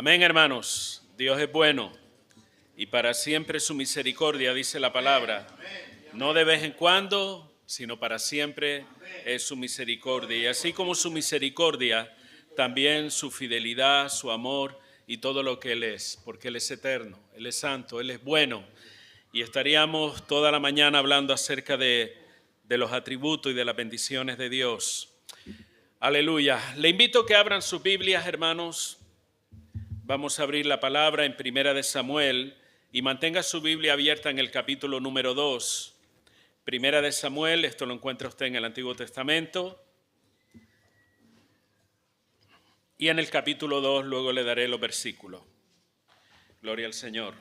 Amén, hermanos. Dios es bueno y para siempre su misericordia, dice la palabra. No de vez en cuando, sino para siempre es su misericordia. Y así como su misericordia, también su fidelidad, su amor y todo lo que Él es, porque Él es eterno, Él es santo, Él es bueno. Y estaríamos toda la mañana hablando acerca de los atributos y de las bendiciones de Dios. Aleluya. Le invito a que abran sus Biblias, hermanos. Vamos a abrir la palabra en Primera de Samuel y mantenga su Biblia abierta en el capítulo número 2. Primera de Samuel, esto lo encuentra usted en el Antiguo Testamento. Y en el capítulo 2 luego le daré los versículos. Gloria al Señor.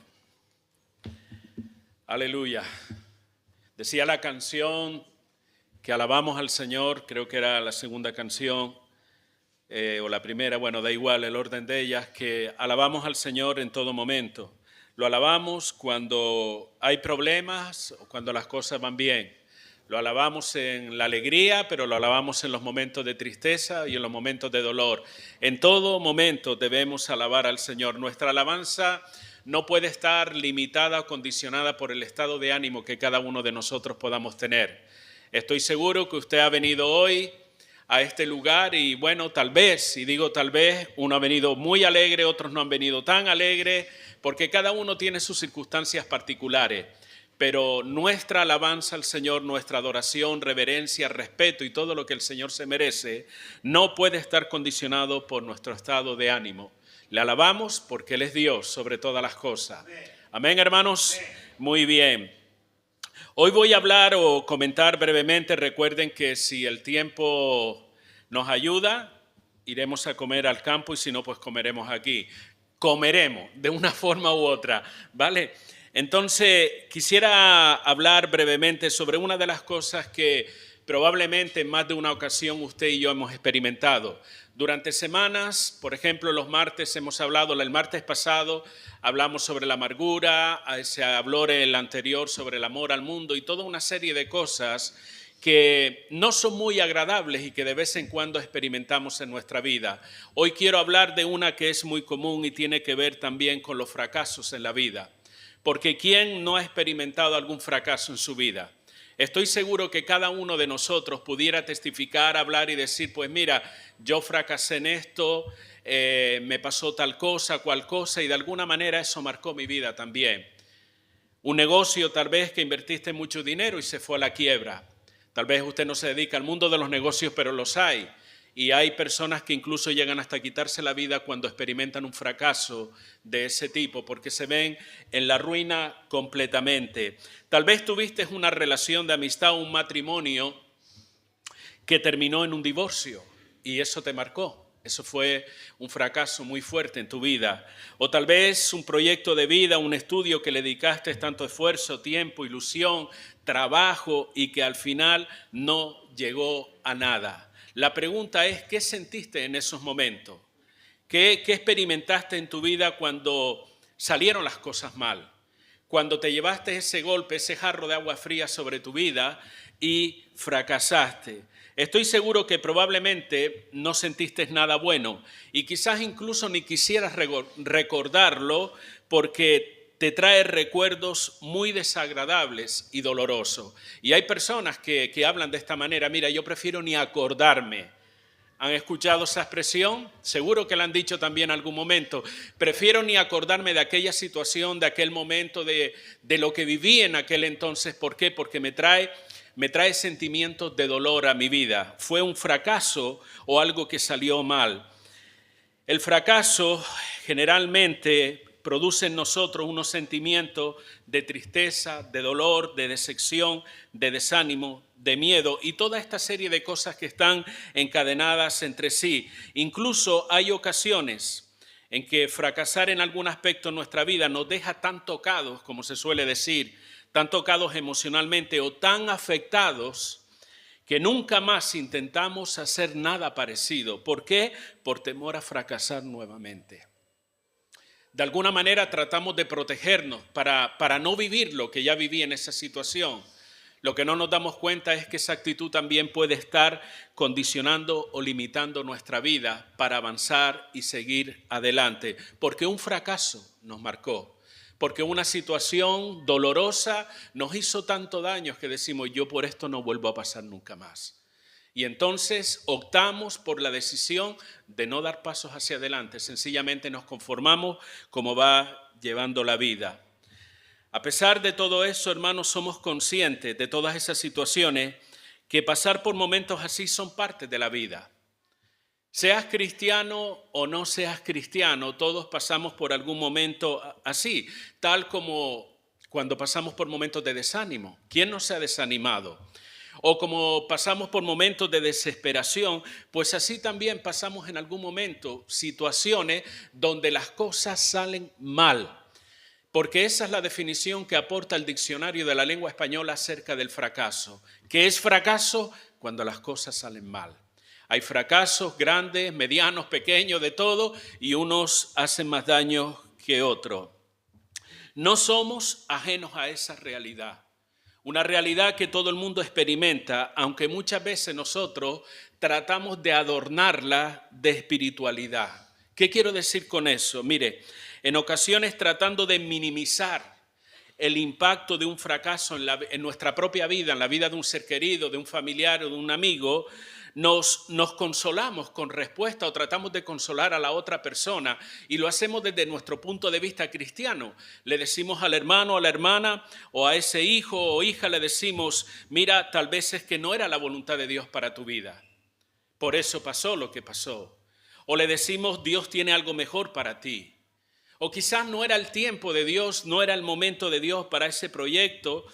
Aleluya. Decía la canción que alabamos al Señor, creo que era la segunda canción, o la primera, bueno, da igual el orden de ellas, que alabamos al Señor en todo momento. Lo alabamos cuando hay problemas o cuando las cosas van bien. Lo alabamos en la alegría, pero lo alabamos en los momentos de tristeza y en los momentos de dolor. En todo momento debemos alabar al Señor. Nuestra alabanza no puede estar limitada o condicionada por el estado de ánimo que cada uno de nosotros podamos tener. Estoy seguro que usted ha venido hoy a este lugar y bueno, tal vez, y digo tal vez, uno ha venido muy alegre, otros no han venido tan alegre, porque cada uno tiene sus circunstancias particulares. Pero nuestra alabanza al Señor, nuestra adoración, reverencia, respeto y todo lo que el Señor se merece, no puede estar condicionado por nuestro estado de ánimo. Le alabamos porque Él es Dios sobre todas las cosas. Amén, hermanos. Muy bien. Hoy voy a hablar o comentar brevemente. Recuerden que si el tiempo nos ayuda, iremos a comer al campo y si no, pues comeremos aquí. Comeremos de una forma u otra, ¿vale? Entonces, quisiera hablar brevemente sobre una de las cosas que probablemente en más de una ocasión usted y yo hemos experimentado. Durante semanas, por ejemplo, los martes hemos hablado, el martes pasado hablamos sobre la amargura, se habló en el anterior sobre el amor al mundo y toda una serie de cosas que no son muy agradables y que de vez en cuando experimentamos en nuestra vida. Hoy quiero hablar de una que es muy común y tiene que ver también con los fracasos en la vida. Porque ¿quién no ha experimentado algún fracaso en su vida? Estoy seguro que cada uno de nosotros pudiera testificar, hablar y decir, pues mira, yo fracasé en esto, me pasó tal cosa, cual cosa, y de alguna manera eso marcó mi vida también. Un negocio tal vez que invertiste mucho dinero y se fue a la quiebra. Tal vez usted no se dedica al mundo de los negocios, pero los hay. Y hay personas que incluso llegan hasta quitarse la vida cuando experimentan un fracaso de ese tipo, porque se ven en la ruina completamente. Tal vez tuviste una relación de amistad o un matrimonio que terminó en un divorcio y eso te marcó. Eso fue un fracaso muy fuerte en tu vida. O tal vez un proyecto de vida, un estudio que le dedicaste tanto esfuerzo, tiempo, ilusión, trabajo y que al final no llegó a nada. La pregunta es, ¿qué sentiste en esos momentos? ¿Qué experimentaste en tu vida cuando salieron las cosas mal? Cuando te llevaste ese golpe, ese jarro de agua fría sobre tu vida y fracasaste. Estoy seguro que probablemente no sentiste nada bueno y quizás incluso ni quisieras recordarlo porque te trae recuerdos muy desagradables y dolorosos. Y hay personas que hablan de esta manera, mira, yo prefiero ni acordarme. ¿Han escuchado esa expresión? Seguro que la han dicho también en algún momento. Prefiero ni acordarme de aquella situación, de aquel momento, de lo que viví en aquel entonces. ¿Por qué? Porque me trae sentimientos de dolor a mi vida. Fue un fracaso o algo que salió mal. El fracaso generalmente produce en nosotros unos sentimientos de tristeza, de dolor, de decepción, de desánimo, de miedo y toda esta serie de cosas que están encadenadas entre sí. Incluso hay ocasiones en que fracasar en algún aspecto de nuestra vida nos deja tan tocados, como se suele decir, tan tocados emocionalmente o tan afectados que nunca más intentamos hacer nada parecido. ¿Por qué? Por temor a fracasar nuevamente. De alguna manera tratamos de protegernos para no vivir lo que ya viví en esa situación. Lo que no nos damos cuenta es que esa actitud también puede estar condicionando o limitando nuestra vida para avanzar y seguir adelante, porque un fracaso nos marcó, porque una situación dolorosa nos hizo tanto daño que decimos, yo por esto no vuelvo a pasar nunca más. Y entonces optamos por la decisión de no dar pasos hacia adelante, sencillamente nos conformamos como va llevando la vida. A pesar de todo eso, hermanos, somos conscientes de todas esas situaciones que pasar por momentos así son parte de la vida. Seas cristiano o no seas cristiano, todos pasamos por algún momento así, tal como cuando pasamos por momentos de desánimo. ¿Quién no se ha desanimado? O como pasamos por momentos de desesperación, pues así también pasamos en algún momento situaciones donde las cosas salen mal. Porque esa es la definición que aporta el diccionario de la lengua española acerca del fracaso. ¿Qué es fracaso? Cuando las cosas salen mal. Hay fracasos grandes, medianos, pequeños, de todo, y unos hacen más daño que otros. No somos ajenos a esa realidad. Una realidad que todo el mundo experimenta, aunque muchas veces nosotros tratamos de adornarla de espiritualidad. ¿Qué quiero decir con eso? Mire, en ocasiones tratando de minimizar el impacto de un fracaso en nuestra propia vida, en la vida de un ser querido, de un familiar o de un amigo, nos consolamos con respuesta o tratamos de consolar a la otra persona y lo hacemos desde nuestro punto de vista cristiano. Le decimos al hermano, a la hermana o a ese hijo o hija, le decimos, mira, tal vez es que no era la voluntad de Dios para tu vida. Por eso pasó lo que pasó. O le decimos, Dios tiene algo mejor para ti. O quizás no era el tiempo de Dios, no era el momento de Dios para ese proyecto,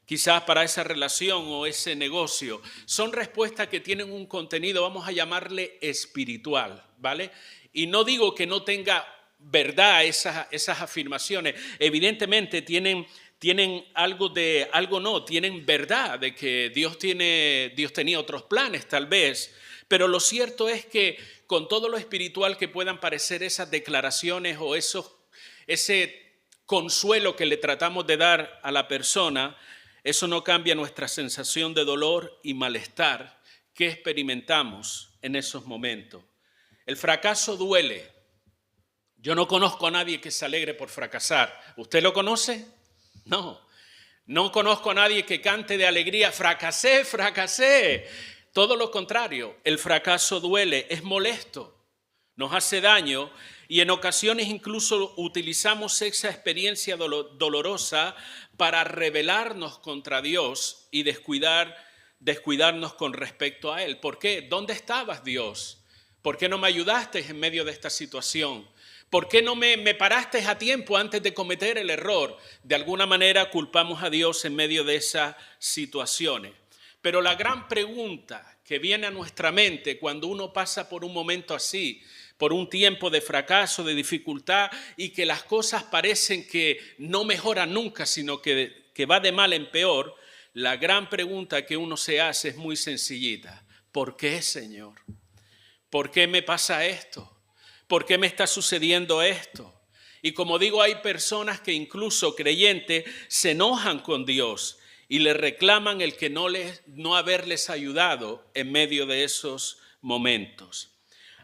quizás para esa relación o ese negocio. Son respuestas que tienen un contenido, vamos a llamarle espiritual, ¿vale? Y no digo que no tenga verdad esas afirmaciones. Evidentemente tienen tienen verdad de que Dios tenía otros planes tal vez. Pero lo cierto es que con todo lo espiritual que puedan parecer esas declaraciones o ese consuelo que le tratamos de dar a la persona, eso no cambia nuestra sensación de dolor y malestar que experimentamos en esos momentos. El fracaso duele. Yo no conozco a nadie que se alegre por fracasar. ¿Usted lo conoce? No. No conozco a nadie que cante de alegría, fracasé, fracasé. Todo lo contrario, el fracaso duele, es molesto, nos hace daño y en ocasiones incluso utilizamos esa experiencia dolorosa para rebelarnos contra Dios y descuidarnos con respecto a Él. ¿Por qué? ¿Dónde estabas, Dios? ¿Por qué no me ayudaste en medio de esta situación? ¿Por qué no me paraste a tiempo antes de cometer el error? De alguna manera culpamos a Dios en medio de esas situaciones. Pero la gran pregunta que viene a nuestra mente cuando uno pasa por un momento así, por un tiempo de fracaso, de dificultad y que las cosas parecen que no mejoran nunca, sino que va de mal en peor, la gran pregunta que uno se hace es muy sencillita. ¿Por qué, Señor? ¿Por qué me pasa esto? ¿Por qué me está sucediendo esto? Y como digo, hay personas que incluso creyentes se enojan con Dios y le reclaman el que no haberles ayudado en medio de esos momentos.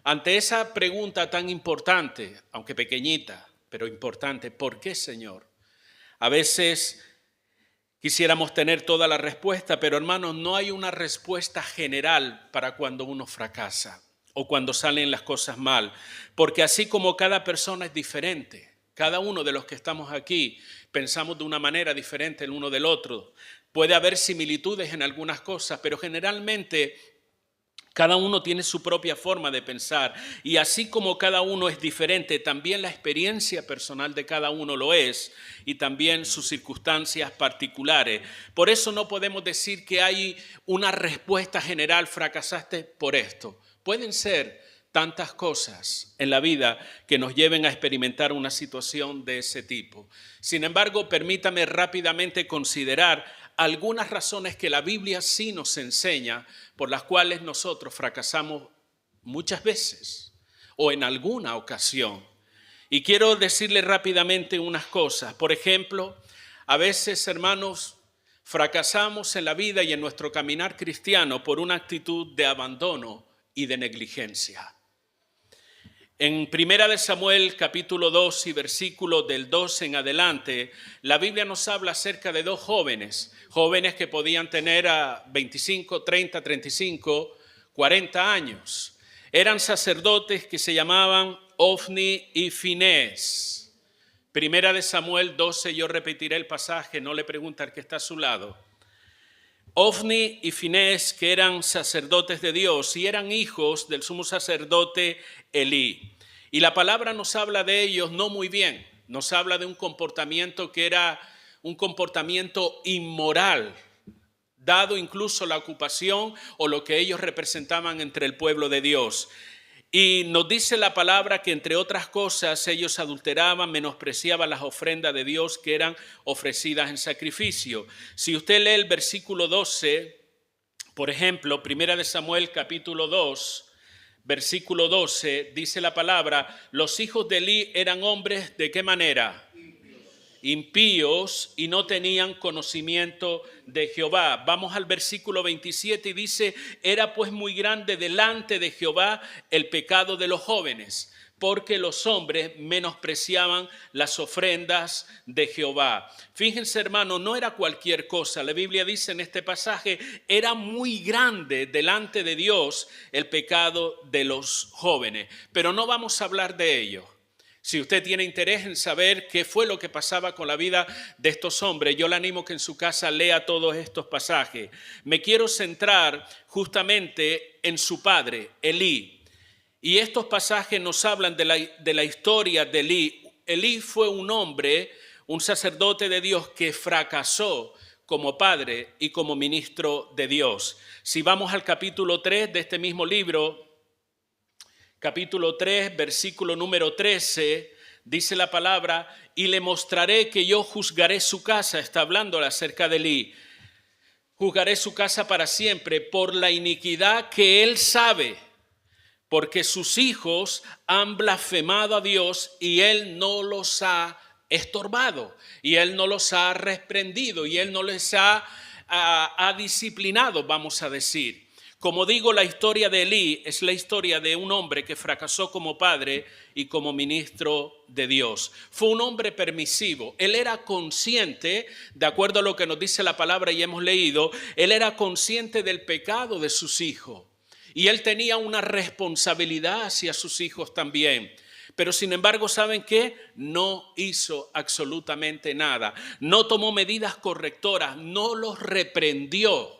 Ante esa pregunta tan importante, aunque pequeñita, pero importante, ¿por qué, Señor? A veces quisiéramos tener toda la respuesta, pero hermanos, no hay una respuesta general para cuando uno fracasa o cuando salen las cosas mal, porque así como cada persona es diferente, cada uno de los que estamos aquí pensamos de una manera diferente el uno del otro. Puede haber similitudes en algunas cosas, pero generalmente cada uno tiene su propia forma de pensar. Y así como cada uno es diferente, también la experiencia personal de cada uno lo es y también sus circunstancias particulares. Por eso no podemos decir que hay una respuesta general, fracasaste por esto. Pueden ser tantas cosas en la vida que nos lleven a experimentar una situación de ese tipo. Sin embargo, permítame rápidamente considerar algunas razones que la Biblia sí nos enseña por las cuales nosotros fracasamos muchas veces o en alguna ocasión. Y quiero decirle rápidamente unas cosas. Por ejemplo, a veces, hermanos, fracasamos en la vida y en nuestro caminar cristiano por una actitud de abandono y de negligencia. En 1 Samuel capítulo 2 y versículo del 2 en adelante, la Biblia nos habla acerca de dos jóvenes que podían tener a 25, 30, 35, 40 años. Eran sacerdotes que se llamaban Ofni y Finés. 1 Samuel 12, yo repetiré el pasaje, no le pregunte al que está a su lado. Ofni y Finés, que eran sacerdotes de Dios y eran hijos del sumo sacerdote Elí. Y la palabra nos habla de ellos no muy bien, nos habla de un comportamiento que era un comportamiento inmoral, dado incluso la ocupación o lo que ellos representaban entre el pueblo de Dios. Y nos dice la palabra que entre otras cosas ellos adulteraban, menospreciaban las ofrendas de Dios que eran ofrecidas en sacrificio. Si usted lee el versículo 12, por ejemplo, 1 Samuel capítulo 2, versículo 12, dice la palabra, los hijos de Elí eran hombres ¿de qué manera? Impíos y no tenían conocimiento de Jehová. Vamos al versículo 27 y dice, era pues muy grande delante de Jehová el pecado de los jóvenes, porque los hombres menospreciaban las ofrendas de Jehová. Fíjense, hermano, no era cualquier cosa. La Biblia dice en este pasaje, era muy grande delante de Dios el pecado de los jóvenes. Pero no vamos a hablar de ello. Si usted tiene interés en saber qué fue lo que pasaba con la vida de estos hombres, yo le animo que en su casa lea todos estos pasajes. Me quiero centrar justamente en su padre, Elí. Y estos pasajes nos hablan de la historia de Elí. Elí fue un hombre, un sacerdote de Dios que fracasó como padre y como ministro de Dios. Si vamos al capítulo 3 de este mismo libro, capítulo 3, versículo número 13, dice la palabra, y le mostraré que yo juzgaré su casa, está hablando acerca de Elí, juzgaré su casa para siempre por la iniquidad que él sabe, porque sus hijos han blasfemado a Dios y él no los ha estorbado, y él no los ha reprendido, y él no les ha disciplinado, vamos a decir. Como digo, la historia de Elí es la historia de un hombre que fracasó como padre y como ministro de Dios. Fue un hombre permisivo. Él era consciente, de acuerdo a lo que nos dice la palabra y hemos leído, él era consciente del pecado de sus hijos. Y él tenía una responsabilidad hacia sus hijos también. Pero sin embargo, ¿saben qué? No hizo absolutamente nada. No tomó medidas correctoras, no los reprendió.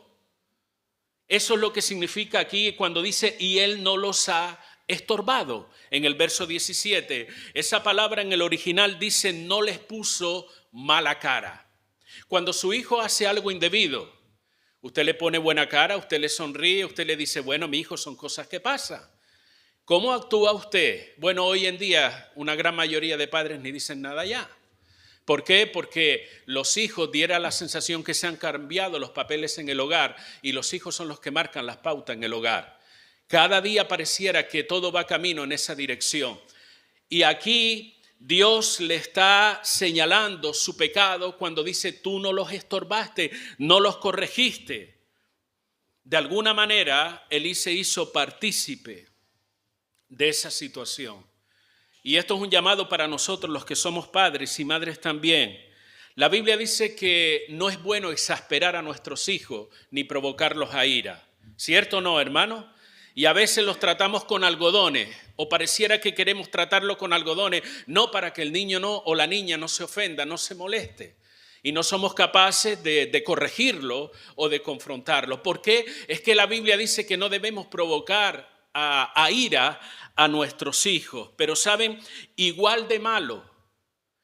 Eso es lo que significa aquí cuando dice, y él no los ha estorbado. En el verso 17, esa palabra en el original dice, no les puso mala cara. Cuando su hijo hace algo indebido, usted le pone buena cara, usted le sonríe, usted le dice, bueno, mi hijo, son cosas que pasan. ¿Cómo actúa usted? Bueno, hoy en día una gran mayoría de padres ni dicen nada ya. ¿Por qué? Porque los hijos diera la sensación que se han cambiado los papeles en el hogar y los hijos son los que marcan las pautas en el hogar. Cada día pareciera que todo va camino en esa dirección. Y aquí Dios le está señalando su pecado cuando dice, tú no los estorbaste, no los corregiste. De alguna manera, Elí se hizo partícipe de esa situación. Y esto es un llamado para nosotros los que somos padres y madres también. La Biblia dice que no es bueno exasperar a nuestros hijos ni provocarlos a ira. ¿Cierto o no, hermano? Y a veces los tratamos con algodones o pareciera que queremos tratarlo con algodones, no para que el niño no o la niña no se ofenda, no se moleste. Y no somos capaces de corregirlo o de confrontarlo. ¿Por qué? Es que la Biblia dice que no debemos provocar a ira a nuestros hijos, pero saben, igual de malo,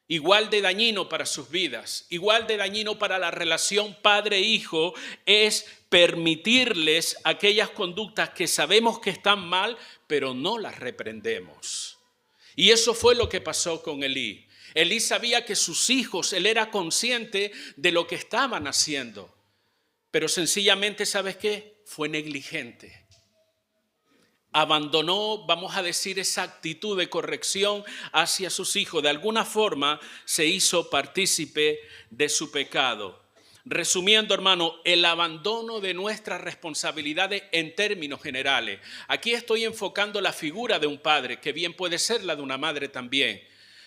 igual de dañino para sus vidas, igual de dañino para la relación padre-hijo es permitirles aquellas conductas que sabemos que están mal, pero no las reprendemos. Y eso fue lo que pasó con Elí. Elí sabía que sus hijos, él era consciente de lo que estaban haciendo, pero sencillamente, ¿sabes qué? Fue negligente. Abandonó, vamos a decir, esa actitud de corrección hacia sus hijos. De alguna forma se hizo partícipe de su pecado. Resumiendo, hermano, el abandono de nuestras responsabilidades en términos generales. Aquí estoy enfocando la figura de un padre, que bien puede ser la de una madre también.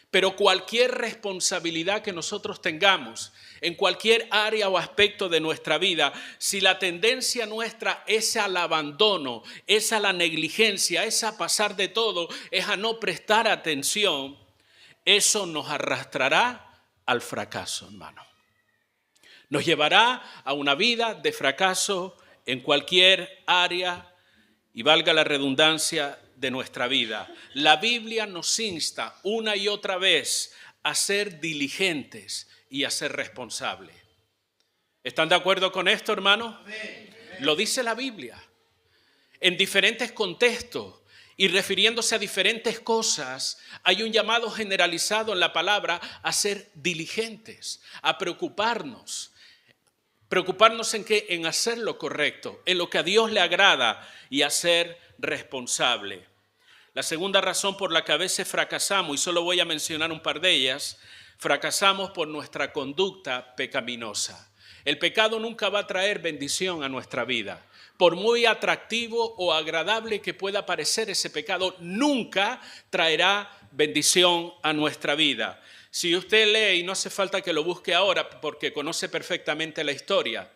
Pero cualquier responsabilidad que nosotros tengamos en cualquier área o aspecto de nuestra vida, si la tendencia nuestra es al abandono, es a la negligencia, es a pasar de todo, es a no prestar atención, eso nos arrastrará al fracaso, hermano. Nos llevará a una vida de fracaso en cualquier área y valga la redundancia de nuestra vida. La Biblia nos insta una y otra vez a ser diligentes y a ser responsables. ¿Están de acuerdo con esto, hermano? Lo dice la Biblia. En diferentes contextos y refiriéndose a diferentes cosas, hay un llamado generalizado en la palabra a ser diligentes, a preocuparnos. Preocuparnos en qué, en hacer lo correcto, en lo que a Dios le agrada y a ser responsable. La segunda razón por la que a veces fracasamos, y solo voy a mencionar un par de ellas, fracasamos por nuestra conducta pecaminosa. El pecado nunca va a traer bendición a nuestra vida. Por muy atractivo o agradable que pueda parecer ese pecado, nunca traerá bendición a nuestra vida. Si usted lee, y no hace falta que lo busque ahora porque conoce perfectamente la historia,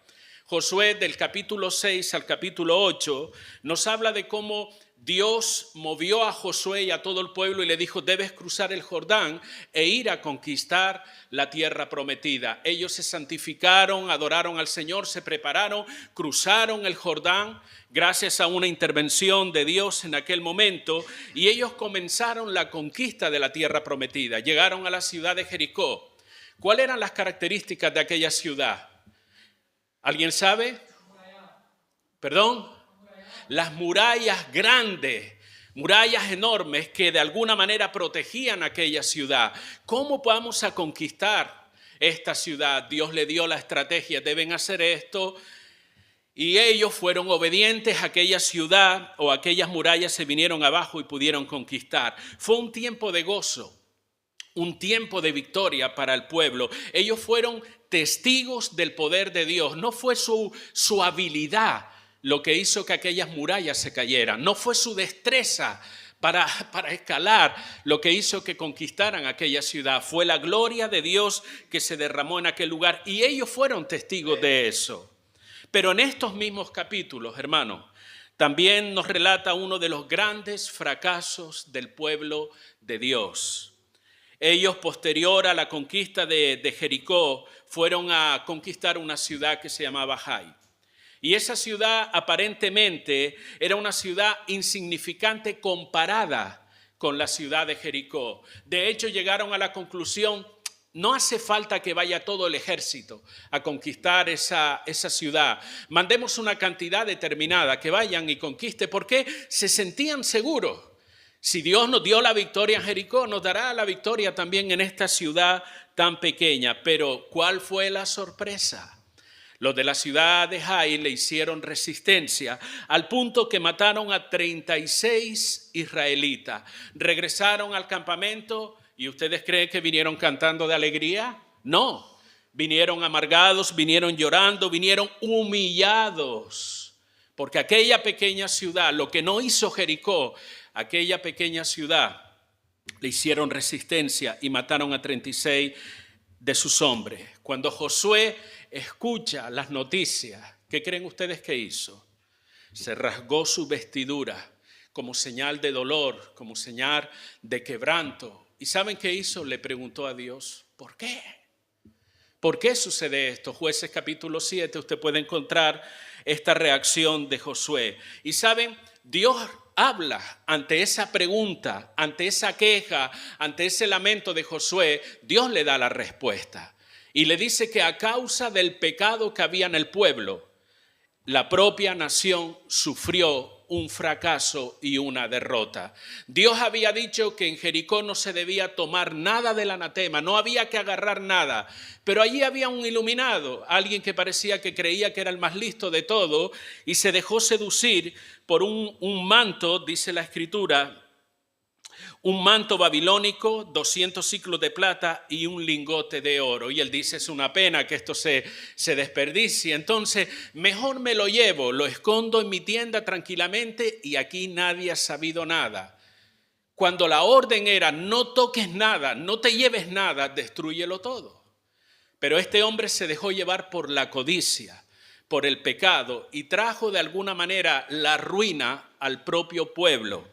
Josué del capítulo 6 al capítulo 8 nos habla de cómo Dios movió a Josué y a todo el pueblo y le dijo, debes cruzar el Jordán e ir a conquistar la tierra prometida. Ellos se santificaron, adoraron al Señor, se prepararon, cruzaron el Jordán gracias a una intervención de Dios en aquel momento y ellos comenzaron la conquista de la tierra prometida. Llegaron a la ciudad de Jericó. ¿Cuáles eran las características de aquella ciudad? ¿Alguien sabe? ¿Perdón? Las murallas grandes, murallas enormes que de alguna manera protegían aquella ciudad. ¿Cómo vamos a conquistar esta ciudad? Dios le dio la estrategia, deben hacer esto. Y ellos fueron obedientes a aquella ciudad o aquellas murallas se vinieron abajo y pudieron conquistar. Fue un tiempo de gozo, un tiempo de victoria para el pueblo. Ellos fueron testigos del poder de Dios. No fue su habilidad lo que hizo que aquellas murallas se cayeran. No fue su destreza para escalar lo que hizo que conquistaran aquella ciudad. Fue la gloria de Dios que se derramó en aquel lugar y ellos fueron testigos de eso. Pero en estos mismos capítulos, hermanos, también nos relata uno de los grandes fracasos del pueblo de Dios. Ellos, posterior a la conquista de Jericó, fueron a conquistar una ciudad que se llamaba Jai. Y esa ciudad aparentemente era una ciudad insignificante comparada con la ciudad de Jericó. De hecho, llegaron a la conclusión, no hace falta que vaya todo el ejército a conquistar esa ciudad. Mandemos una cantidad determinada que vayan y conquiste, porque se sentían seguros. Si Dios nos dio la victoria en Jericó, nos dará la victoria también en esta ciudad tan pequeña. Pero, ¿cuál fue la sorpresa? Los de la ciudad de Jai le hicieron resistencia al punto que mataron a 36 israelitas. Regresaron al campamento y ¿ustedes creen que vinieron cantando de alegría? No, vinieron amargados, vinieron llorando, vinieron humillados. Porque aquella pequeña ciudad, lo que no hizo Jericó, aquella pequeña ciudad le hicieron resistencia y mataron a 36 de sus hombres. Cuando Josué escucha las noticias, ¿qué creen ustedes que hizo? Se rasgó su vestidura como señal de dolor, como señal de quebranto. ¿Y saben qué hizo? Le preguntó a Dios, ¿por qué? ¿Por qué sucede esto? Jueces capítulo 7, usted puede encontrar esta reacción de Josué. Y saben, Dios habla ante esa pregunta, ante esa queja, ante ese lamento de Josué. Dios le da la respuesta. Y le dice que a causa del pecado que había en el pueblo, la propia nación sufrió un fracaso y una derrota. Dios había dicho que en Jericó no se debía tomar nada del anatema, no había que agarrar nada. Pero allí había un iluminado, alguien que parecía que creía que era el más listo de todo y se dejó seducir por un manto, dice la Escritura, un manto babilónico, 200 siclos de plata y un lingote de oro. Y él dice, es una pena que esto se desperdicie. Entonces, mejor me lo llevo, lo escondo en mi tienda tranquilamente y aquí nadie ha sabido nada. Cuando la orden era, no toques nada, no te lleves nada, destrúyelo todo. Pero este hombre se dejó llevar por la codicia, por el pecado y trajo de alguna manera la ruina al propio pueblo.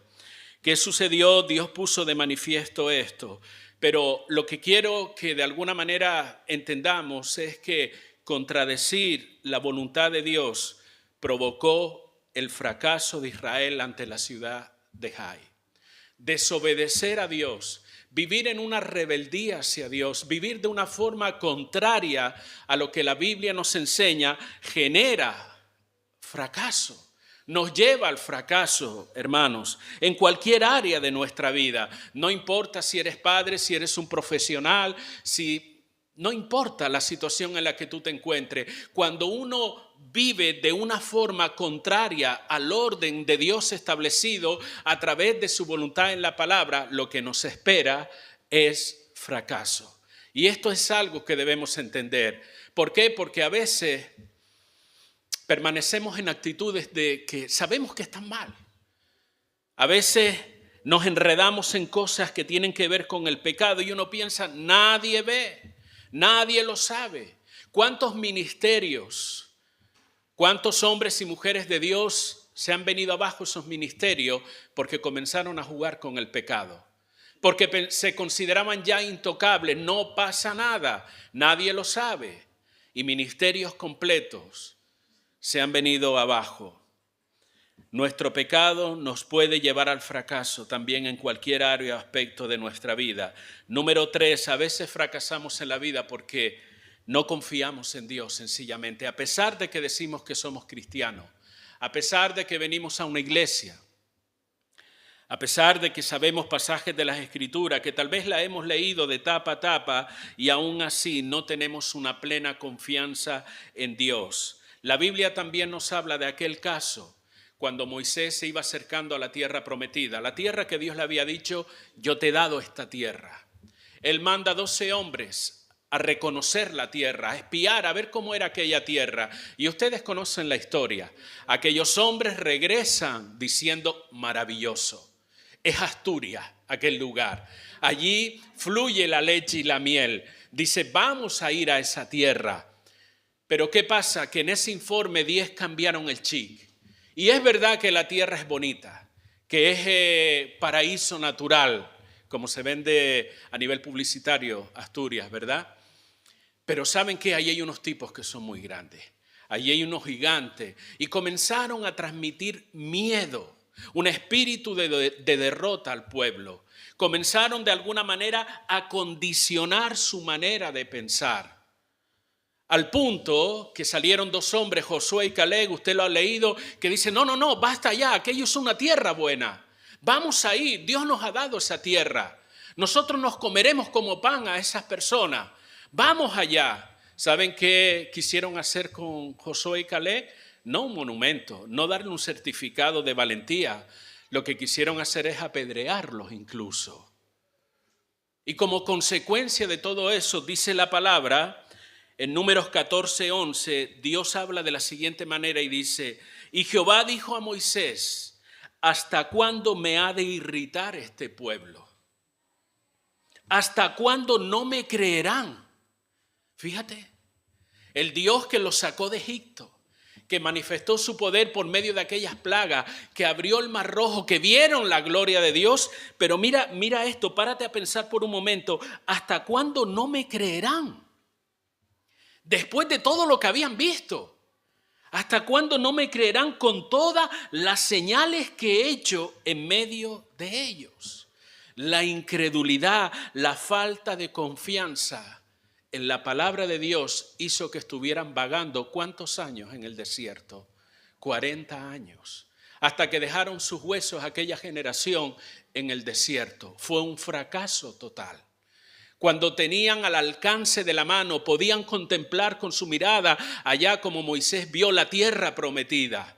¿Qué sucedió? Dios puso de manifiesto esto. Pero lo que quiero que de alguna manera entendamos es que contradecir la voluntad de Dios provocó el fracaso de Israel ante la ciudad de Jai. Desobedecer a Dios, vivir en una rebeldía hacia Dios, vivir de una forma contraria a lo que la Biblia nos enseña, genera fracaso. Nos lleva al fracaso, hermanos, en cualquier área de nuestra vida. No importa si eres padre, si eres un profesional, no importa la situación en la que tú te encuentres. Cuando uno vive de una forma contraria al orden de Dios establecido a través de su voluntad en la palabra, lo que nos espera es fracaso. Y esto es algo que debemos entender. ¿Por qué? Porque a veces permanecemos en actitudes de que sabemos que están mal. A veces nos enredamos en cosas que tienen que ver con el pecado y uno piensa, nadie ve, nadie lo sabe. ¿Cuántos ministerios, cuántos hombres y mujeres de Dios se han venido abajo esos ministerios porque comenzaron a jugar con el pecado? Porque se consideraban ya intocables, no pasa nada, nadie lo sabe. Y ministerios completos se han venido abajo. Nuestro pecado nos puede llevar al fracaso también en cualquier área o aspecto de nuestra vida. Número 3, a veces fracasamos en la vida porque no confiamos en Dios sencillamente, a pesar de que decimos que somos cristianos, a pesar de que venimos a una iglesia, a pesar de que sabemos pasajes de las Escrituras, que tal vez la hemos leído de tapa a tapa y aún así no tenemos una plena confianza en Dios. La Biblia también nos habla de aquel caso cuando Moisés se iba acercando a la tierra prometida, la tierra que Dios le había dicho, yo te he dado esta tierra. Él manda 12 hombres a reconocer la tierra, a espiar, a ver cómo era aquella tierra. Y ustedes conocen la historia. Aquellos hombres regresan diciendo, maravilloso. Es Asturias, aquel lugar. Allí fluye la leche y la miel. Dice, vamos a ir a esa tierra. Pero ¿qué pasa? Que en ese informe 10 cambiaron el chip. Y es verdad que la tierra es bonita, que es paraíso natural, como se vende a nivel publicitario Asturias, ¿verdad? Pero ¿saben qué? Ahí hay unos tipos que son muy grandes. Allí hay unos gigantes. Y comenzaron a transmitir miedo, un espíritu de derrota al pueblo. Comenzaron de alguna manera a condicionar su manera de pensar. Al punto que salieron 2 hombres, Josué y Caleb, usted lo ha leído, que dicen, no, basta ya, aquello es una tierra buena. Vamos a ir, Dios nos ha dado esa tierra. Nosotros nos comeremos como pan a esas personas. Vamos allá. ¿Saben qué quisieron hacer con Josué y Caleb? No un monumento, no darle un certificado de valentía. Lo que quisieron hacer es apedrearlos incluso. Y como consecuencia de todo eso, dice la palabra, en Números 14:11, Dios habla de la siguiente manera y dice, y Jehová dijo a Moisés, ¿hasta cuándo me ha de irritar este pueblo? ¿Hasta cuándo no me creerán? Fíjate, el Dios que los sacó de Egipto, que manifestó su poder por medio de aquellas plagas, que abrió el mar rojo, que vieron la gloria de Dios. Pero mira esto, párate a pensar por un momento, ¿hasta cuándo no me creerán? Después de todo lo que habían visto, ¿hasta cuándo no me creerán con todas las señales que he hecho en medio de ellos? La incredulidad, la falta de confianza en la palabra de Dios hizo que estuvieran vagando ¿cuántos años en el desierto? 40 años. Hasta que dejaron sus huesos aquella generación en el desierto. Fue un fracaso total. Cuando tenían al alcance de la mano, podían contemplar con su mirada allá como Moisés vio la tierra prometida.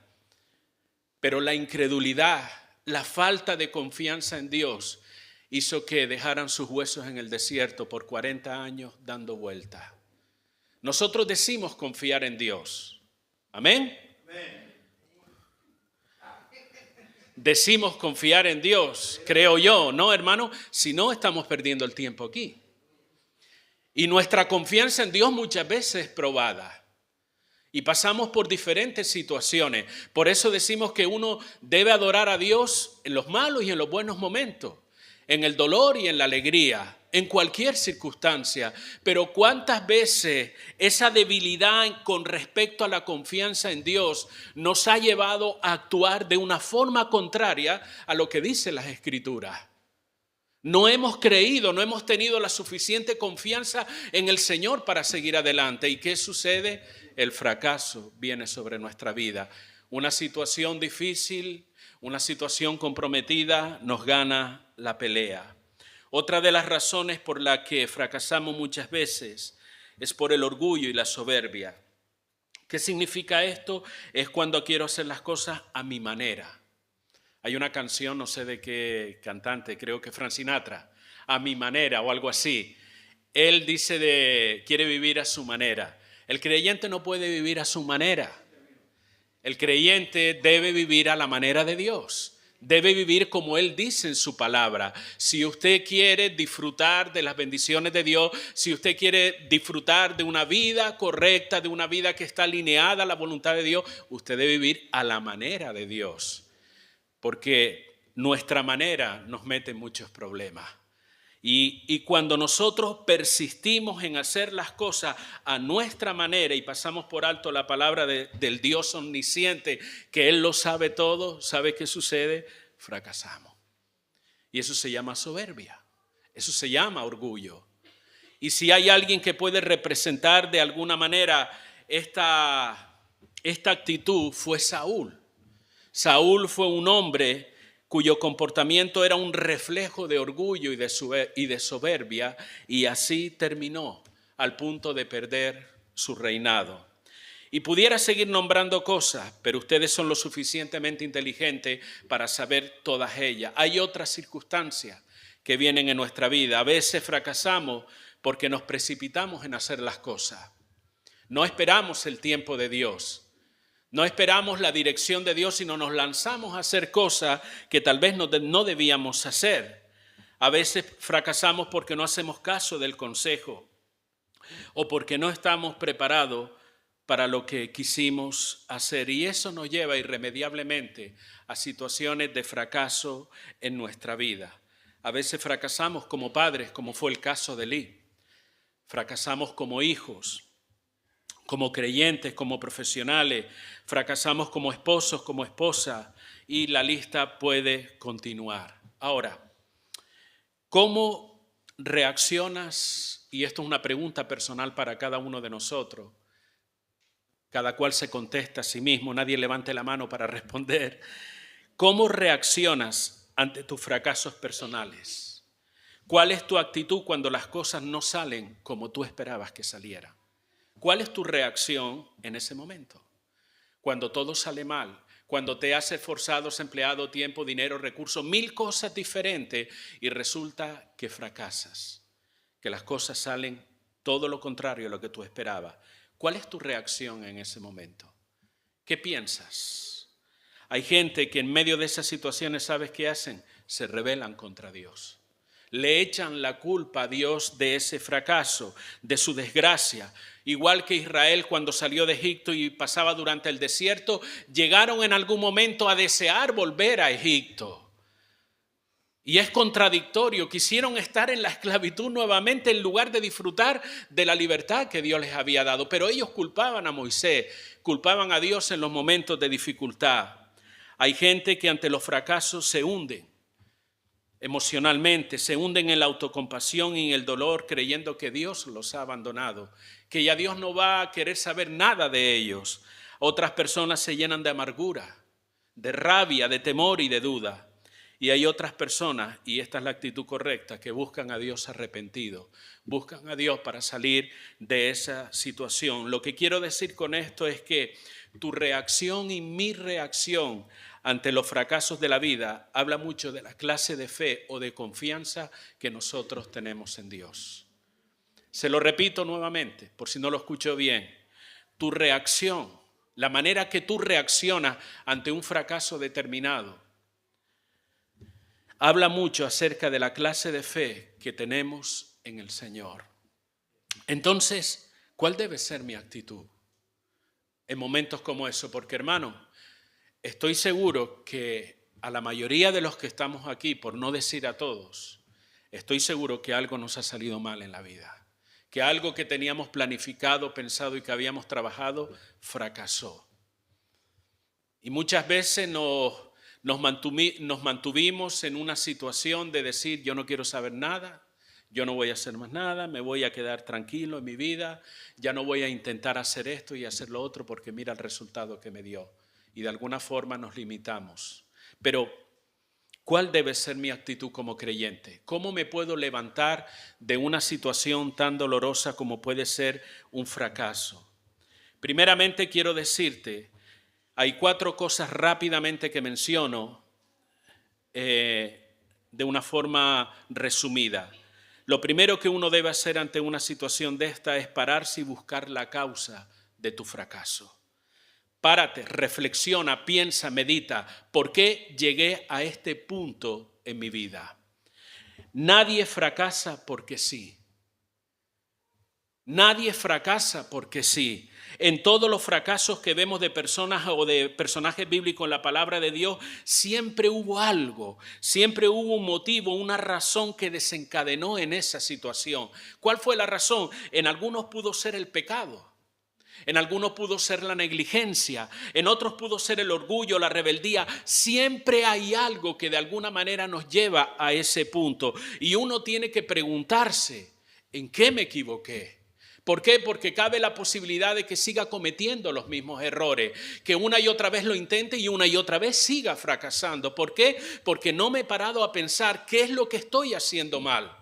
Pero la incredulidad, la falta de confianza en Dios hizo que dejaran sus huesos en el desierto por 40 años dando vueltas. Nosotros decimos confiar en Dios. ¿Amén? Decimos confiar en Dios, creo yo, ¿no, hermano? Si no, estamos perdiendo el tiempo aquí. Y nuestra confianza en Dios muchas veces es probada. Y pasamos por diferentes situaciones. Por eso decimos que uno debe adorar a Dios en los malos y en los buenos momentos, en el dolor y en la alegría, en cualquier circunstancia. Pero ¿cuántas veces esa debilidad con respecto a la confianza en Dios nos ha llevado a actuar de una forma contraria a lo que dicen las Escrituras? No hemos creído, no hemos tenido la suficiente confianza en el Señor para seguir adelante. ¿Y qué sucede? El fracaso viene sobre nuestra vida. Una situación difícil, una situación comprometida nos gana la pelea. Otra de las razones por las que fracasamos muchas veces es por el orgullo y la soberbia. ¿Qué significa esto? Es cuando quiero hacer las cosas a mi manera. Hay una canción, no sé de qué cantante, creo que Frank Sinatra, a mi manera o algo así. Él dice quiere vivir a su manera. El creyente no puede vivir a su manera. El creyente debe vivir a la manera de Dios. Debe vivir como Él dice en su palabra. Si usted quiere disfrutar de las bendiciones de Dios, si usted quiere disfrutar de una vida correcta, de una vida que está alineada a la voluntad de Dios, usted debe vivir a la manera de Dios. Porque nuestra manera nos mete en muchos problemas. Y cuando nosotros persistimos en hacer las cosas a nuestra manera y pasamos por alto la palabra del Dios omnisciente, que Él lo sabe todo, ¿sabe qué sucede? Fracasamos. Y eso se llama soberbia, eso se llama orgullo. Y si hay alguien que puede representar de alguna manera esta actitud, fue Saúl. Saúl fue un hombre cuyo comportamiento era un reflejo de orgullo y de soberbia, y así terminó al punto de perder su reinado. Y pudiera seguir nombrando cosas, pero ustedes son lo suficientemente inteligentes para saber todas ellas. Hay otras circunstancias que vienen en nuestra vida. A veces fracasamos porque nos precipitamos en hacer las cosas. No esperamos el tiempo de Dios. No esperamos la dirección de Dios, sino nos lanzamos a hacer cosas que tal vez no debíamos hacer. A veces fracasamos porque no hacemos caso del consejo o porque no estamos preparados para lo que quisimos hacer. Y eso nos lleva irremediablemente a situaciones de fracaso en nuestra vida. A veces fracasamos como padres, como fue el caso de Elí. Fracasamos como hijos, como creyentes, como profesionales, fracasamos como esposos, como esposas, y la lista puede continuar. Ahora, ¿cómo reaccionas? Y esto es una pregunta personal para cada uno de nosotros. Cada cual se contesta a sí mismo, nadie levante la mano para responder. ¿Cómo reaccionas ante tus fracasos personales? ¿Cuál es tu actitud cuando las cosas no salen como tú esperabas que salieran? ¿Cuál es tu reacción en ese momento? Cuando todo sale mal, cuando te has esforzado, has empleado tiempo, dinero, recursos, 1000 cosas diferentes y resulta que fracasas, que las cosas salen todo lo contrario a lo que tú esperabas. ¿Cuál es tu reacción en ese momento? ¿Qué piensas? Hay gente que en medio de esas situaciones, ¿sabes qué hacen? Se rebelan contra Dios. Le echan la culpa a Dios de ese fracaso, de su desgracia. Igual que Israel cuando salió de Egipto y pasaba durante el desierto, llegaron en algún momento a desear volver a Egipto. Y es contradictorio, quisieron estar en la esclavitud nuevamente en lugar de disfrutar de la libertad que Dios les había dado. Pero ellos culpaban a Moisés, culpaban a Dios en los momentos de dificultad. Hay gente que ante los fracasos se hunden emocionalmente, se hunden en la autocompasión y en el dolor, creyendo que Dios los ha abandonado, que ya Dios no va a querer saber nada de ellos. Otras personas se llenan de amargura, de rabia, de temor y de duda. Y hay otras personas, y esta es la actitud correcta, que buscan a Dios arrepentido, buscan a Dios para salir de esa situación. Lo que quiero decir con esto es que tu reacción y mi reacción ante los fracasos de la vida, habla mucho de la clase de fe o de confianza que nosotros tenemos en Dios. Se lo repito nuevamente, por si no lo escuchó bien. Tu reacción, la manera que tú reaccionas ante un fracaso determinado, habla mucho acerca de la clase de fe que tenemos en el Señor. Entonces, ¿cuál debe ser mi actitud en momentos como eso? Porque, hermano, estoy seguro que a la mayoría de los que estamos aquí, por no decir a todos, estoy seguro que algo nos ha salido mal en la vida, que algo que teníamos planificado, pensado y que habíamos trabajado, fracasó. Y muchas veces nos mantuvimos en una situación de decir, yo no quiero saber nada, yo no voy a hacer más nada, me voy a quedar tranquilo en mi vida, ya no voy a intentar hacer esto y hacer lo otro porque mira el resultado que me dio. Y de alguna forma nos limitamos. Pero, ¿cuál debe ser mi actitud como creyente? ¿Cómo me puedo levantar de una situación tan dolorosa como puede ser un fracaso? Primeramente quiero decirte, hay 4 cosas rápidamente que menciono de una forma resumida. Lo primero que uno debe hacer ante una situación de esta es pararse y buscar la causa de tu fracaso. Párate, reflexiona, piensa, medita. ¿Por qué llegué a este punto en mi vida? Nadie fracasa porque sí. Nadie fracasa porque sí. En todos los fracasos que vemos de personas o de personajes bíblicos en la palabra de Dios, siempre hubo algo, siempre hubo un motivo, una razón que desencadenó en esa situación. ¿Cuál fue la razón? En algunos pudo ser el pecado. En algunos pudo ser la negligencia, en otros pudo ser el orgullo, la rebeldía. Siempre hay algo que de alguna manera nos lleva a ese punto. Y uno tiene que preguntarse, ¿en qué me equivoqué? ¿Por qué? Porque cabe la posibilidad de que siga cometiendo los mismos errores, que una y otra vez lo intente y una y otra vez siga fracasando. ¿Por qué? Porque no me he parado a pensar qué es lo que estoy haciendo mal,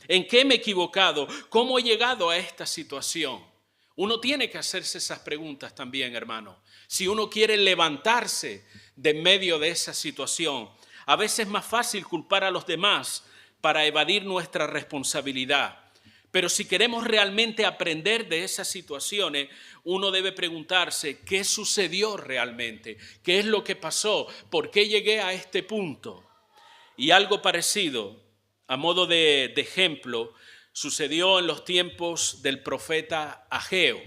en qué me he equivocado, cómo he llegado a esta situación. Uno tiene que hacerse esas preguntas también, hermano. Si uno quiere levantarse de en medio de esa situación, a veces es más fácil culpar a los demás para evadir nuestra responsabilidad. Pero si queremos realmente aprender de esas situaciones, uno debe preguntarse qué sucedió realmente, qué es lo que pasó, por qué llegué a este punto. Y algo parecido, a modo de ejemplo, sucedió en los tiempos del profeta Ageo.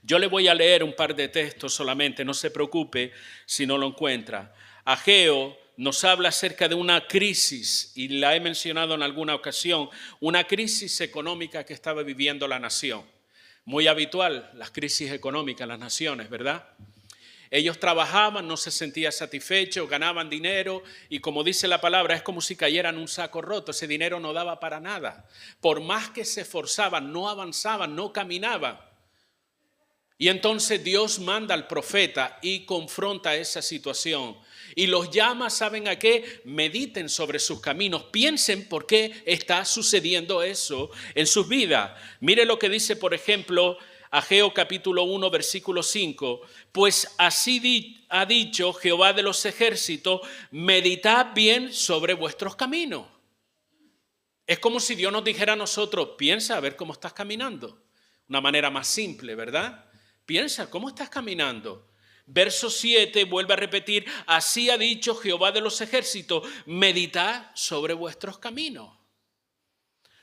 Yo le voy a leer un par de textos solamente, no se preocupe si no lo encuentra. Ageo nos habla acerca de una crisis, y la he mencionado en alguna ocasión, una crisis económica que estaba viviendo la nación. Muy habitual, las crisis económicas en las naciones, ¿verdad? Ellos trabajaban, no se sentían satisfechos, ganaban dinero y como dice la palabra, es como si cayeran en un saco roto. Ese dinero no daba para nada. Por más que se esforzaban, no avanzaban, no caminaban. Y entonces Dios manda al profeta y confronta esa situación. Y los llama, ¿saben a qué? Mediten sobre sus caminos. Piensen por qué está sucediendo eso en sus vidas. Mire lo que dice, por ejemplo, Ageo capítulo 1, versículo 5. Pues así ha dicho Jehová de los ejércitos, meditad bien sobre vuestros caminos. Es como si Dios nos dijera a nosotros, piensa a ver cómo estás caminando. Una manera más simple, ¿verdad? Piensa, ¿cómo estás caminando? Verso 7 vuelve a repetir, así ha dicho Jehová de los ejércitos, meditad sobre vuestros caminos.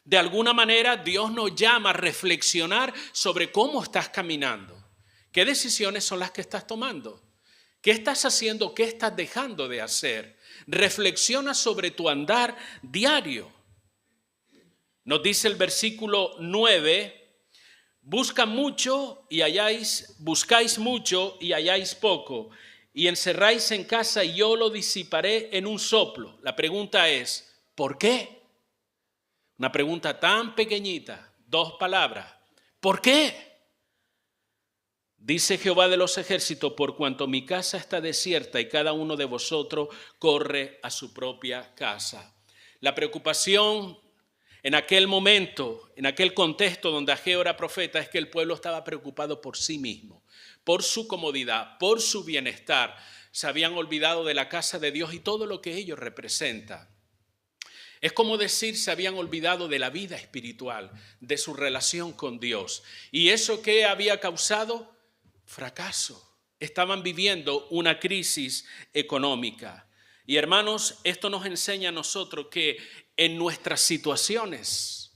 De alguna manera Dios nos llama a reflexionar sobre cómo estás caminando. ¿Qué decisiones son las que estás tomando? ¿Qué estás haciendo? ¿Qué estás dejando de hacer? Reflexiona sobre tu andar diario. Nos dice el versículo 9, buscan mucho y halláis, buscáis mucho y halláis poco, y encerráis en casa y yo lo disiparé en un soplo. La pregunta es, ¿por qué? Una pregunta tan pequeñita, 2 palabras. ¿Por qué? Dice Jehová de los ejércitos, por cuanto mi casa está desierta y cada uno de vosotros corre a su propia casa. La preocupación en aquel momento, en aquel contexto donde Ageo era profeta, es que el pueblo estaba preocupado por sí mismo, por su comodidad, por su bienestar. se habían olvidado de la casa de Dios y todo lo que ello representa. Es como decir, se habían olvidado de la vida espiritual, de su relación con Dios. ¿Y eso qué había causado? Fracaso. Estaban viviendo una crisis económica. Y hermanos, esto nos enseña a nosotros que en nuestras situaciones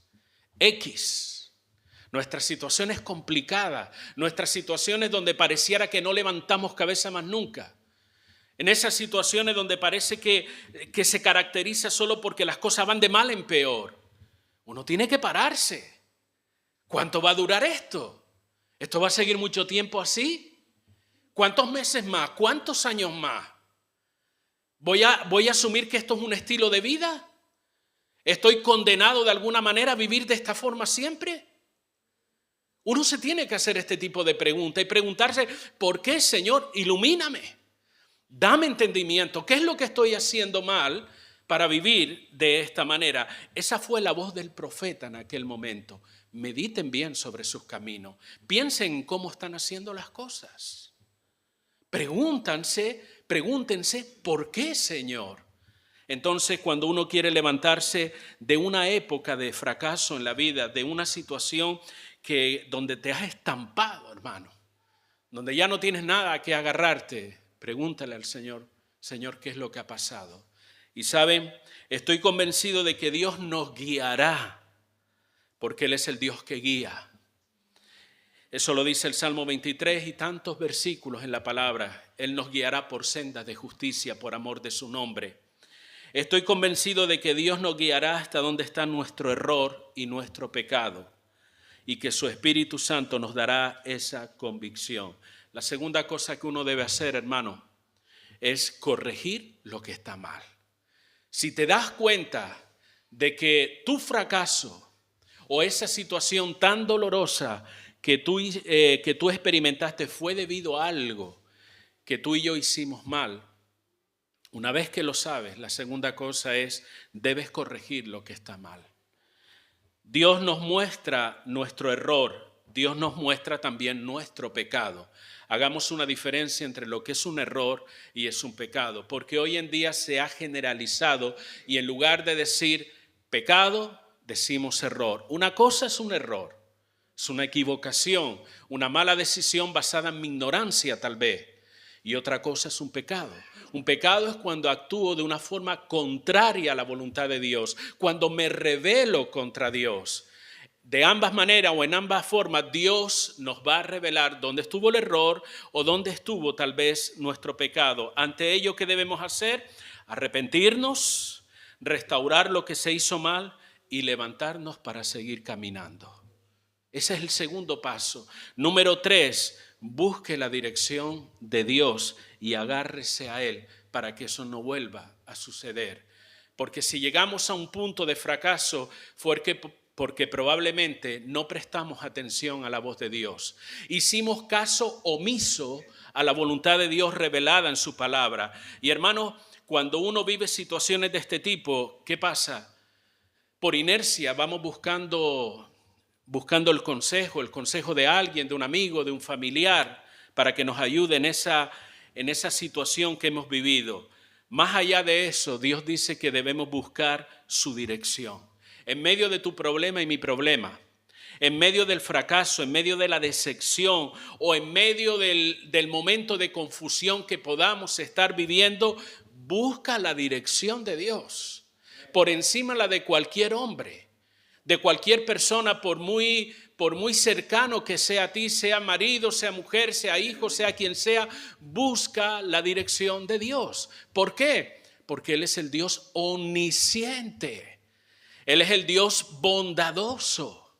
nuestras situaciones complicadas, nuestras situaciones donde pareciera que no levantamos cabeza más nunca, en esas situaciones donde parece que se caracteriza solo porque las cosas van de mal en peor, uno tiene que pararse. ¿Cuánto va a durar esto? ¿Esto va a seguir mucho tiempo así? ¿Cuántos meses más? ¿Cuántos años más? ¿Voy a asumir que esto es un estilo de vida? ¿Estoy condenado de alguna manera a vivir de esta forma siempre? Uno se tiene que hacer este tipo de preguntas y preguntarse, ¿por qué, Señor? Ilumíname, dame entendimiento. ¿Qué es lo que estoy haciendo mal para vivir de esta manera? Esa fue la voz del profeta en aquel momento. Mediten bien sobre sus caminos. Piensen en cómo están haciendo las cosas. Pregúntense, ¿por qué, Señor? Entonces, cuando uno quiere levantarse de una época de fracaso en la vida, de una situación donde te has estampado, hermano, donde ya no tienes nada a qué agarrarte, pregúntale al Señor, Señor, ¿qué es lo que ha pasado? Y saben, estoy convencido de que Dios nos guiará, porque Él es el Dios que guía. Eso lo dice el Salmo 23 y tantos versículos en la palabra. Él nos guiará por sendas de justicia, por amor de su nombre. Estoy convencido de que Dios nos guiará hasta donde está nuestro error y nuestro pecado, y que su Espíritu Santo nos dará esa convicción. La segunda cosa que uno debe hacer, hermano, es corregir lo que está mal. Si te das cuenta de que tu fracaso o esa situación tan dolorosa que tú experimentaste fue debido a algo que tú y yo hicimos mal, una vez que lo sabes, la segunda cosa es, debes corregir lo que está mal. Dios nos muestra nuestro error, Dios nos muestra también nuestro pecado. Hagamos una diferencia entre lo que es un error y es un pecado, porque hoy en día se ha generalizado y en lugar de decir pecado, decimos error. Una cosa es un error, es una equivocación, una mala decisión basada en mi ignorancia tal vez. Y otra cosa es un pecado. Un pecado es cuando actúo de una forma contraria a la voluntad de Dios, cuando me rebelo contra Dios. De ambas maneras o en ambas formas, Dios nos va a revelar dónde estuvo el error o dónde estuvo tal vez nuestro pecado. Ante ello, ¿qué debemos hacer? Arrepentirnos, restaurar lo que se hizo mal y levantarnos para seguir caminando. Ese es el segundo paso. Número 3, busque la dirección de Dios y agárrese a Él para que eso no vuelva a suceder. Porque si llegamos a un punto de fracaso fue porque probablemente no prestamos atención a la voz de Dios. Hicimos caso omiso a la voluntad de Dios revelada en su palabra. Y hermanos, cuando uno vive situaciones de este tipo, ¿qué pasa? Por inercia vamos buscando el consejo de alguien, de un amigo, de un familiar, para que nos ayude en esa situación que hemos vivido. Más allá de eso, Dios dice que debemos buscar su dirección. En medio de tu problema y mi problema, en medio del fracaso, en medio de la decepción o en medio del momento de confusión que podamos estar viviendo, busca la dirección de Dios por encima la de cualquier hombre, de cualquier persona, por muy cercano que sea a ti, sea marido, sea mujer, sea hijo, sea quien sea, busca la dirección de Dios. ¿Por qué? Porque Él es el Dios omnisciente. Él es el Dios bondadoso.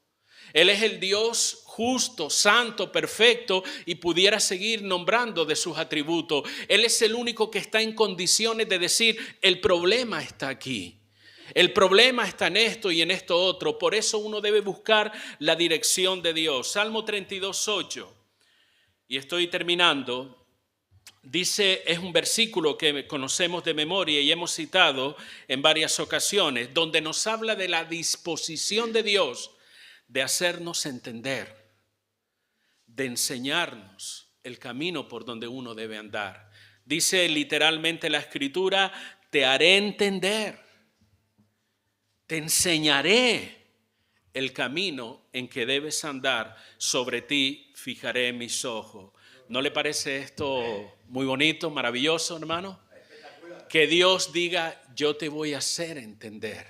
Él es el Dios justo, santo, perfecto y pudiera seguir nombrando de sus atributos. Él es el único que está en condiciones de decir, el problema está aquí. El problema está en esto y en esto otro. Por eso uno debe buscar la dirección de Dios. Salmo 32:8. Y estoy terminando. Dice, es un versículo que conocemos de memoria y hemos citado en varias ocasiones, donde nos habla de la disposición de Dios de hacernos entender, de enseñarnos el camino por donde uno debe andar. Dice literalmente la Escritura, te haré entender, te enseñaré el camino en que debes andar, sobre ti fijaré mis ojos. ¿No le parece esto muy bonito, maravilloso, hermano? Que Dios diga, yo te voy a hacer entender.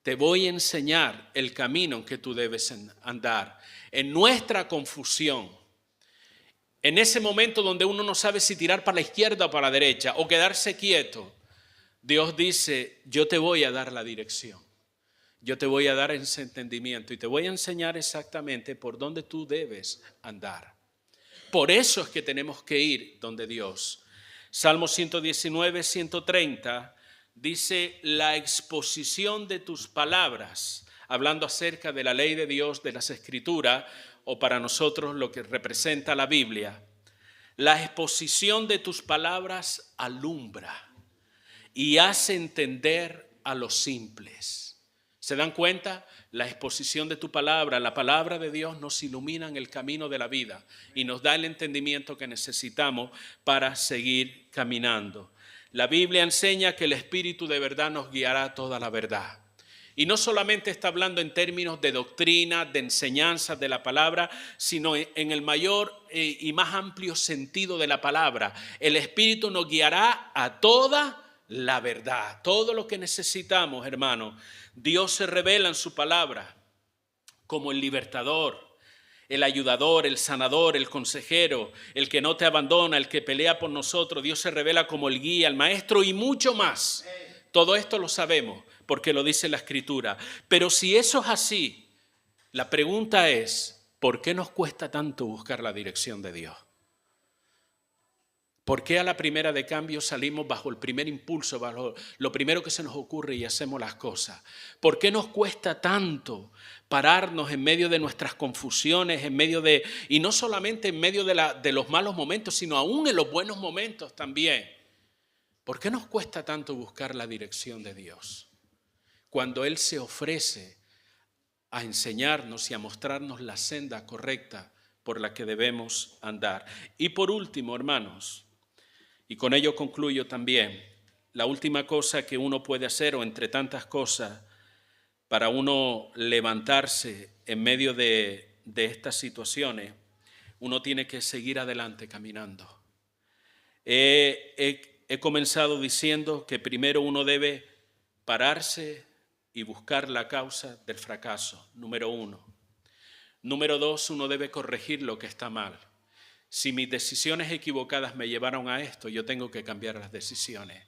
Te voy a enseñar el camino en que tú debes andar. En nuestra confusión, en ese momento donde uno no sabe si tirar para la izquierda o para la derecha o quedarse quieto, Dios dice, yo te voy a dar la dirección. Yo te voy a dar ese entendimiento y te voy a enseñar exactamente por dónde tú debes andar. Por eso es que tenemos que ir donde Dios. Salmo 119, 130 dice, la exposición de tus palabras, hablando acerca de la ley de Dios, de las Escrituras, o para nosotros lo que representa la Biblia. La exposición de tus palabras alumbra y hace entender a los simples. ¿Se dan cuenta? La exposición de tu palabra, la palabra de Dios nos ilumina en el camino de la vida y nos da el entendimiento que necesitamos para seguir caminando. La Biblia enseña que el Espíritu de verdad nos guiará a toda la verdad. Y no solamente está hablando en términos de doctrina, de enseñanza de la palabra, sino en el mayor y más amplio sentido de la palabra. El Espíritu nos guiará a toda la verdad, todo lo que necesitamos, hermano. Dios se revela en su palabra como el libertador, el ayudador, el sanador, el consejero, el que no te abandona, el que pelea por nosotros. Dios se revela como el guía, el maestro y mucho más. Todo esto lo sabemos porque lo dice la Escritura. Pero si eso es así, la pregunta es, ¿por qué nos cuesta tanto buscar la dirección de Dios? ¿Por qué a la primera de cambio salimos bajo el primer impulso, bajo lo primero que se nos ocurre y hacemos las cosas? ¿Por qué nos cuesta tanto pararnos en medio de nuestras confusiones, y no solamente en medio de los malos momentos, sino aún en los buenos momentos también? ¿Por qué nos cuesta tanto buscar la dirección de Dios? Cuando Él se ofrece a enseñarnos y a mostrarnos la senda correcta por la que debemos andar. Y por último, hermanos, y con ello concluyo también, la última cosa que uno puede hacer, o entre tantas cosas, para uno levantarse en medio de estas situaciones, uno tiene que seguir adelante caminando. He comenzado diciendo que primero uno debe pararse y buscar la causa del fracaso, número 1. Número 2, uno debe corregir lo que está mal. Si mis decisiones equivocadas me llevaron a esto, yo tengo que cambiar las decisiones.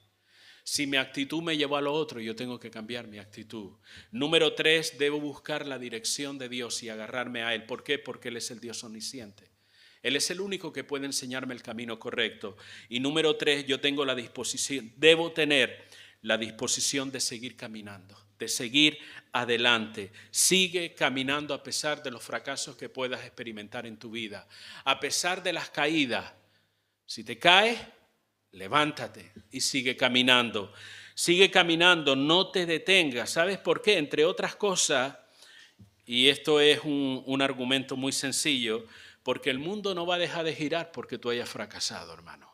Si mi actitud me llevó a lo otro, yo tengo que cambiar mi actitud. Número 3, debo buscar la dirección de Dios y agarrarme a Él. ¿Por qué? Porque Él es el Dios omnisciente. Él es el único que puede enseñarme el camino correcto. Y número 3, yo tengo la disposición, debo tener la disposición de seguir caminando, de seguir adelante. Sigue caminando a pesar de los fracasos que puedas experimentar en tu vida, a pesar de las caídas. Si te caes, levántate y sigue caminando. Sigue caminando, no te detengas. ¿Sabes por qué? Entre otras cosas, y esto es un argumento muy sencillo, porque el mundo no va a dejar de girar porque tú hayas fracasado, hermano.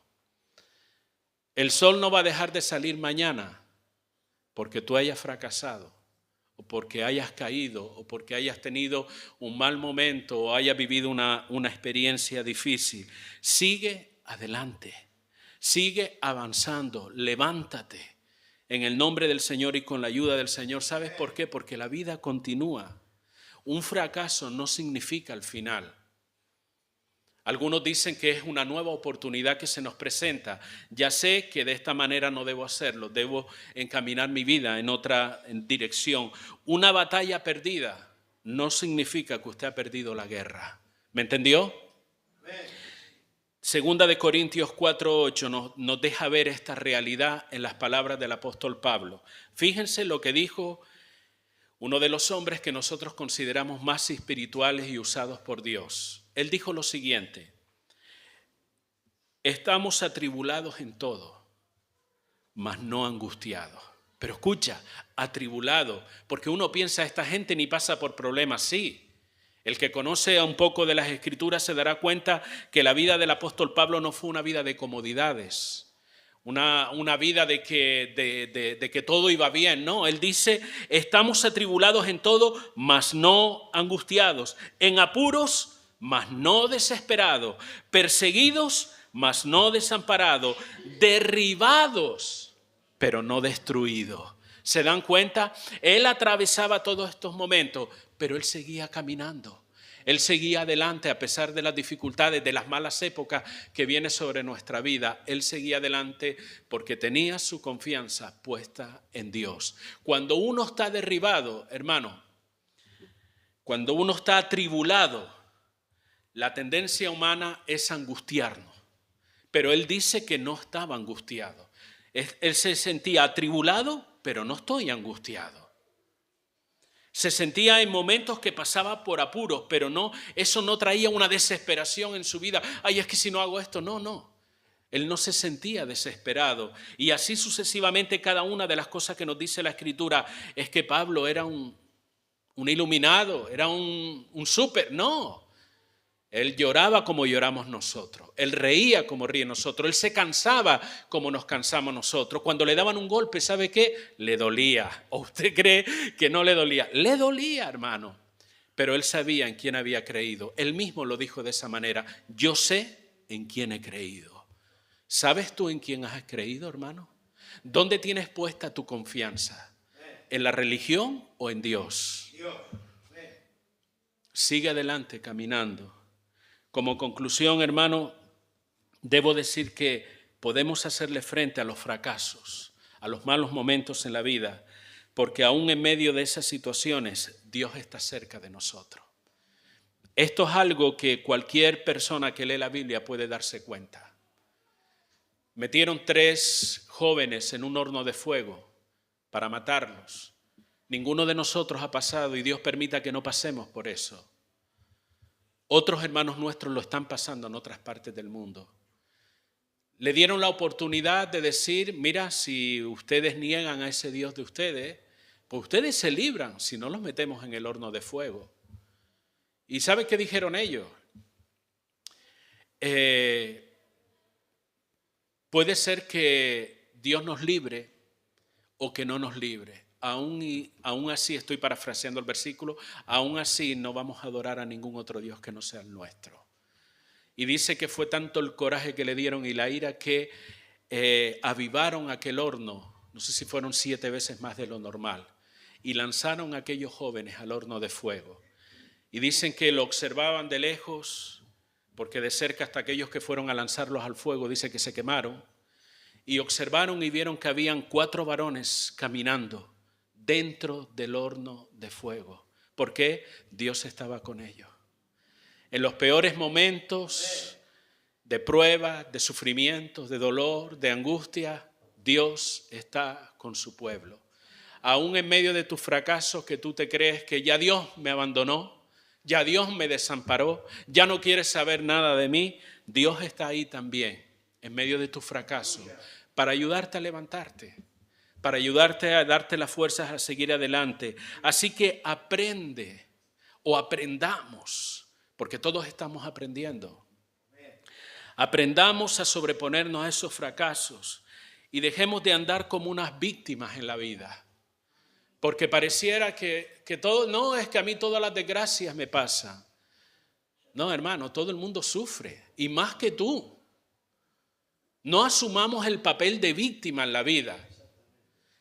El sol no va a dejar de salir mañana porque tú hayas fracasado, o porque hayas caído, o porque hayas tenido un mal momento, o hayas vivido una experiencia difícil. Sigue adelante, sigue avanzando, levántate en el nombre del Señor y con la ayuda del Señor. ¿Sabes por qué? Porque la vida continúa. Un fracaso no significa el final. Algunos dicen que es una nueva oportunidad que se nos presenta. Ya sé que de esta manera no debo hacerlo, debo encaminar mi vida en otra dirección. Una batalla perdida no significa que usted ha perdido la guerra. ¿Me entendió? Segunda de Corintios 4:8 nos deja ver esta realidad en las palabras del apóstol Pablo. Fíjense lo que dijo uno de los hombres que nosotros consideramos más espirituales y usados por Dios. Él dijo lo siguiente: estamos atribulados en todo, mas no angustiados. Pero escucha, atribulados, porque uno piensa, esta gente ni pasa por problemas. Sí, El que conoce un poco de las Escrituras se dará cuenta que la vida del apóstol Pablo no fue una vida de comodidades, una vida de que todo iba bien. No, él dice, estamos atribulados en todo, mas no angustiados, en apuros, mas no desesperados, perseguidos, mas no desamparados, derribados, pero no destruidos. ¿Se dan cuenta? Él atravesaba todos estos momentos, pero él seguía caminando. Él seguía adelante a pesar de las dificultades, de las malas épocas que vienen sobre nuestra vida. Él seguía adelante porque tenía su confianza puesta en Dios. Cuando uno está derribado, hermano, cuando uno está atribulado, la tendencia humana es angustiarnos. Pero él dice que no estaba angustiado. Él se sentía atribulado, pero no estoy angustiado. Se sentía en momentos que pasaba por apuros, pero no, eso no traía una desesperación en su vida. Ay, es que si no hago esto, no. Él no se sentía desesperado. Y así sucesivamente cada una de las cosas que nos dice la Escritura es que Pablo era un iluminado, era un súper. No. Él lloraba como lloramos nosotros. Él reía como ríe nosotros. Él se cansaba como nos cansamos nosotros. Cuando le daban un golpe, ¿sabe qué? Le dolía. ¿O usted cree que no le dolía? Le dolía, hermano. Pero él sabía en quién había creído. Él mismo lo dijo de esa manera. Yo sé en quién he creído. ¿Sabes tú en quién has creído, hermano? ¿Dónde tienes puesta tu confianza? ¿En la religión o en Dios? Sigue adelante caminando. Como conclusión, hermano, debo decir que podemos hacerle frente a los fracasos, a los malos momentos en la vida, porque aún en medio de esas situaciones, Dios está cerca de nosotros. Esto es algo que cualquier persona que lee la Biblia puede darse cuenta. Metieron 3 jóvenes en un horno de fuego para matarlos. Ninguno de nosotros ha pasado y Dios permita que no pasemos por eso. Otros hermanos nuestros lo están pasando en otras partes del mundo. Le dieron la oportunidad de decir, mira, si ustedes niegan a ese Dios de ustedes, pues ustedes se libran si no los metemos en el horno de fuego. ¿Y sabe qué dijeron ellos? Puede ser que Dios nos libre o que no nos libre. Aún así, estoy parafraseando el versículo, aún así no vamos a adorar a ningún otro Dios que no sea el nuestro. Y dice que fue tanto el coraje que le dieron y la ira que avivaron aquel horno, no sé si fueron 7 veces más de lo normal, y lanzaron a aquellos jóvenes al horno de fuego. Y dicen que lo observaban de lejos, porque de cerca hasta aquellos que fueron a lanzarlos al fuego, dice que se quemaron, y observaron y vieron que habían 4 varones caminando dentro del horno de fuego. ¿Por qué? Dios estaba con ellos. En los peores momentos de prueba, de sufrimientos, de dolor, de angustia, Dios está con su pueblo. Aún en medio de tus fracasos que tú te crees que ya Dios me abandonó, ya Dios me desamparó, ya no quiere saber nada de mí, Dios está ahí también, en medio de tus fracasos, para ayudarte a levantarte, para ayudarte a darte las fuerzas a seguir adelante. Así que aprende o aprendamos, porque todos estamos aprendiendo. Aprendamos a sobreponernos a esos fracasos y dejemos de andar como unas víctimas en la vida. Porque pareciera que todo, no, es que a mí todas las desgracias me pasan. No, hermano, todo el mundo sufre y más que tú. No asumamos el papel de víctima en la vida.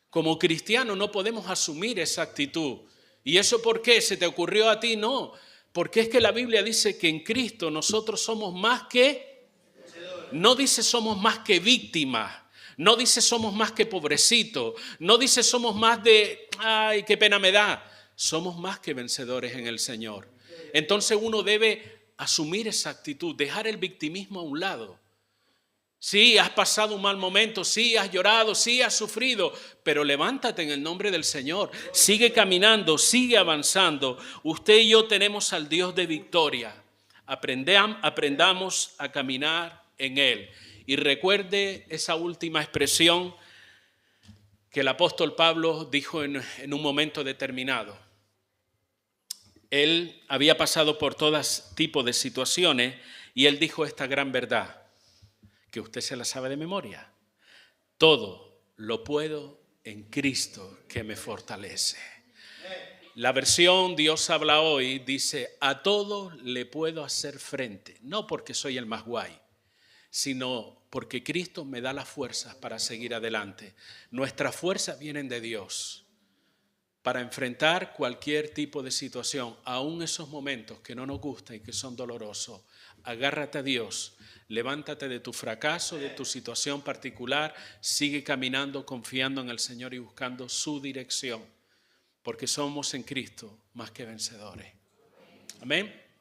Como cristianos no podemos asumir esa actitud. ¿Y eso por qué? ¿Se te ocurrió a ti? No, porque es que la Biblia dice que en Cristo nosotros somos más que, no dice somos más que víctimas, no dice somos más que pobrecitos, no dice somos más de, ay, qué pena me da. Somos más que vencedores en el Señor. Entonces uno debe asumir esa actitud, dejar el victimismo a un lado. Sí, has pasado un mal momento, sí, has llorado, sí, has sufrido, pero levántate en el nombre del Señor. Sigue caminando, sigue avanzando. Usted y yo tenemos al Dios de victoria. Aprendamos a caminar en Él. Y recuerde esa última expresión que el apóstol Pablo dijo en un momento determinado. Él había pasado por todo tipo de situaciones y él dijo esta gran verdad, que usted se la sabe de memoria. Todo lo puedo en Cristo que me fortalece. La versión Dios habla hoy dice, a todo le puedo hacer frente, no porque soy el más guay, sino porque Cristo me da las fuerzas para seguir adelante. Nuestras fuerzas vienen de Dios para enfrentar cualquier tipo de situación, aún esos momentos que no nos gustan y que son dolorosos. Agárrate a Dios, levántate de tu fracaso, de tu situación particular, sigue caminando, confiando en el Señor y buscando su dirección, porque somos en Cristo más que vencedores. Amén.